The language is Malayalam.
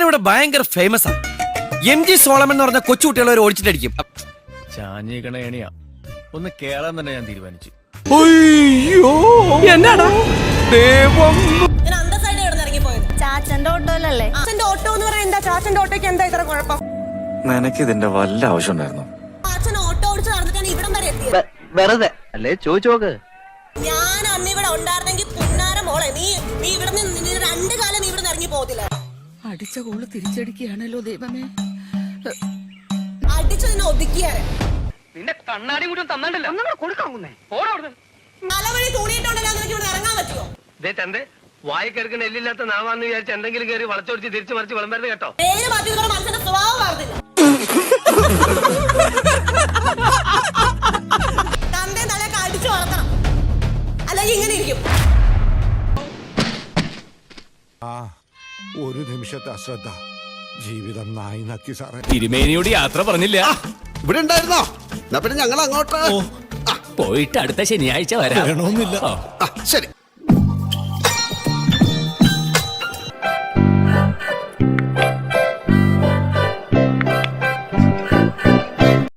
ഞാനിവിടെ ഭയങ്കര ഫേമസ് ആണ്. MG സോളമൻ എന്ന് പറഞ്ഞ കൊച്ചുകുട്ടികളെ ഒരു ഓടിച്ചിട്ടടിക്കും. ചാഞ്ഞിക്കണ ഏണിയാ ഒന്ന് കേറാൻ തന്നെ ഞാൻ തീരുമാനിച്ചു. അയ്യോ എന്നാടാ ദൈവം. ചാച്ചന്റെ ഓട്ടോയിലല്ലേ? ചാച്ചന്റെ ഓട്ടോ എന്ന് പറയാൻ എന്താ? ചാച്ചന്റെ ഓട്ടോയ്ക്ക് എന്താ ഇത്ര കുഴപ്പം? നിനക്ക് ഇതിന്റെ വല്ല ആവശ്യം ഉണ്ടായിരുന്നു? ചാച്ചൻ ഓട്ടോ ഓടിച്ച് നടന്നിട്ടാണ് ഇവിടം വരെ എത്തിയത്. വെറുതെ അല്ലേ ചോദിച്ചു നോക്ക്. ഞാൻ അന്ന് ഇവിടെ ഉണ്ടായിരുന്നെങ്കിൽ പുന്നാര മോളെ നീ ഇവിടെ നിന്ന് 2 കാലം നീ ഇവിടെ ഇറങ്ങി പോകത്തില്ല. അടിച്ച കോള് തിരിച്ചടിക്കുകയാണല്ലോ ദൈവമേ. അടിച്ചു നിന്നെ ഒതുക്കിയാരെ നിന്റെ കണ്ണാടി കൂടി തന്നാണ്ടല്ലോ കൊടുക്കാവുന്നേ. തലവഴി തൂണിയിട്ടുണ്ടല്ലോ നിനക്ക് ഇവിടെ ഇറങ്ങാൻ പറ്റുമോ? വായിക്കെടുക്കുന്ന എല്ലില്ലാത്ത നാവാന്ന് വിചാരിച്ച് എന്തെങ്കിലും കയറി വളച്ചൊടിച്ച് തിരിച്ചു മറിച്ച് വിളമ്പരുത് കേട്ടോ. പേര് മാറ്റിയതുകൊണ്ട് മനുഷ്യന്റെ സ്വഭാവം മാറുന്നില്ല. തന്റെ തലയൊക്കെ അടിച്ചു വളർത്തണം, അല്ലെങ്കിൽ ഇങ്ങനെ ഇരിക്കും. ഒരു നിമിഷത്തെ അശ്രദ്ധ ജീവിതം നായി നക്കി സാറേ. തിരുമേനിയോട് യാത്ര പറഞ്ഞില്ല. ഇവിടെ ഉണ്ടായിരുന്നോ? എന്നാ പിന്നെ ഞങ്ങൾ അങ്ങോട്ട് പോയിട്ട് അടുത്ത ശനിയാഴ്ച വരാം. വേണമെന്നില്ല. ശരി.